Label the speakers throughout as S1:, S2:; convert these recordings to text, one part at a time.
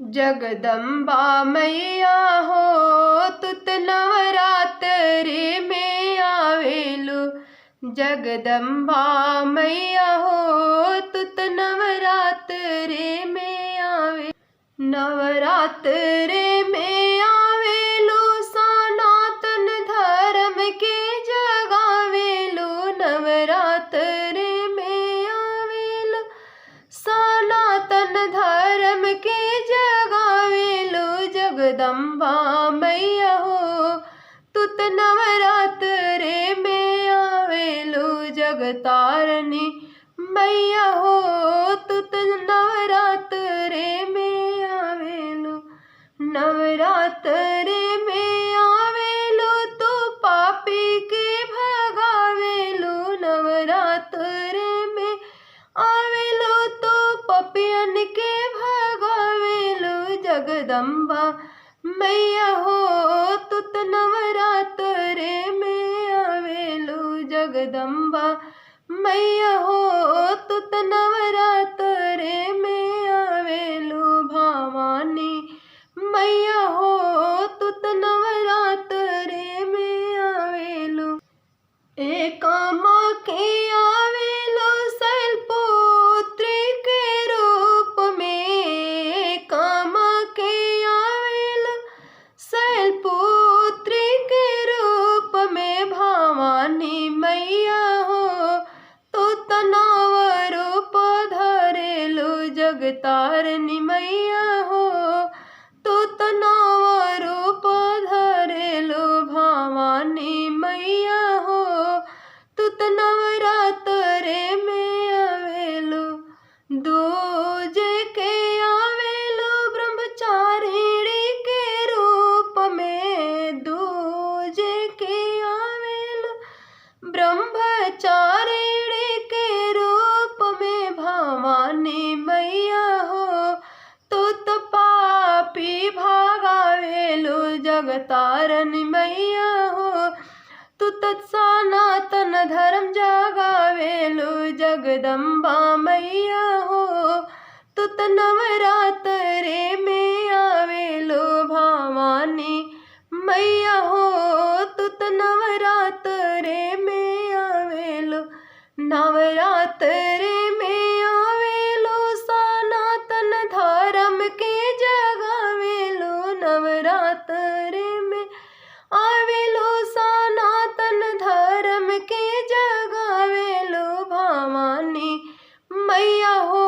S1: जगदम्बा मैया हो तुत नवरात्रि में आवेलु। जगदम्बा मैया हो तुत नवरात्रि में आवे। नवरात्रि में आवेलु सनातन धर्म के जगावेलु। नवरात्रि में आवेलु सनातन धर्म के जगावेलु। जगदम्बा मैया हो तुत नवरात्रि में आवेलु। जगतारनी मैया हो तुत नवरात्रि में आवेलु। नवरात्रि में आवेलु तो पापी के भगावेलु। नवरात्रि में आवेलु तो पपियन के भगावेलु। जगदम्बा मैया हो तुत नवरात्रि में आवेलु। जगदम्बा मैया हो तुत नवरात्रि में आवेलु। भवानी मैया हो तुत नवरात्रि में आवेलु। एकामा के आवेलु शैलपुत्री के रूप में। एकामा के आवेलु शैलपुत्री के रूप में। भवानी मैया हो तुत नव रूप धरेलु। जगतारनी मैया हो तुत नव रूप धरेलु। भवानी मैया हो तुत नवरात्रि में आवेलु। दूजे के आवेलु ब्रह्मचारिणी के रूप में। दूजे के आवेलु ब्रह्मचारिणी के रूप में। भवानी मैया हो तुत पापी भागावेलु। जगतारनी मैया हो तुत सनातन धर्म जगावेलु। जगदम्बा मैया हो तुत नवरात्रि में आवेलु। भवानी मैया हो तुत नवरात्रि में आवेलु। नवरात्रि में आवेलु सनातन धर्म के जगावेलु। नवरात्रि में आवेलु सनातन धर्म के जगावेलु। भवानी मैया हो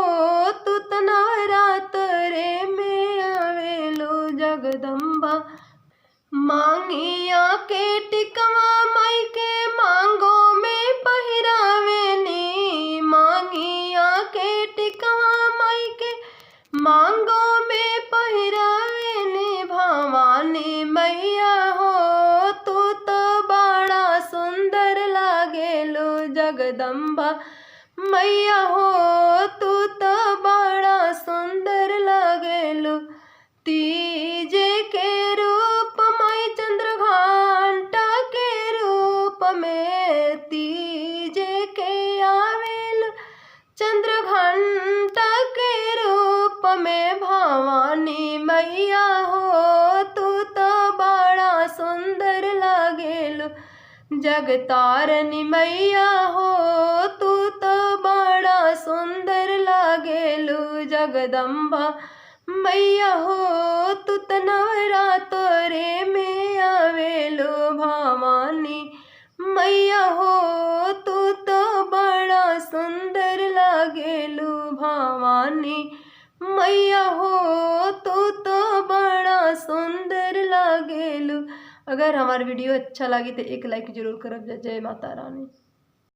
S1: तुत नवरात्रि में आवेलु। जगदम्बा मांगिया के टिकवा माई के मांगो में पहिरावेनी। मांगिया के टिकवा माई के मांगो में पहिरावेनी। भवानी मैया हो तुत बड़ा सुंदर लागेलु। जगदम्बा मैया हो तुत बड़ा सुंदर लागेलु। तीजे के रूप माई चंद्रघंटा के रूप में। तीजे के आवेलु चंद्रघंटा के रूप में। भवानी मैया हो तुत बड़ा सुंदर लागेलु। जगतारनी मैया हो तुत बड़ा सुंदर लागेलु। जगदम्बा मैया हो तुत नवरात्रि में आवेलु। भवानी मैया हो तुत बड़ा सुंदर लागेलु। भवानी मैया हो तुत बड़ा सुंदर लागेलु। अगर हमारा वीडियो अच्छा लगी तो एक लाइक जरूर करब। जय माता रानी।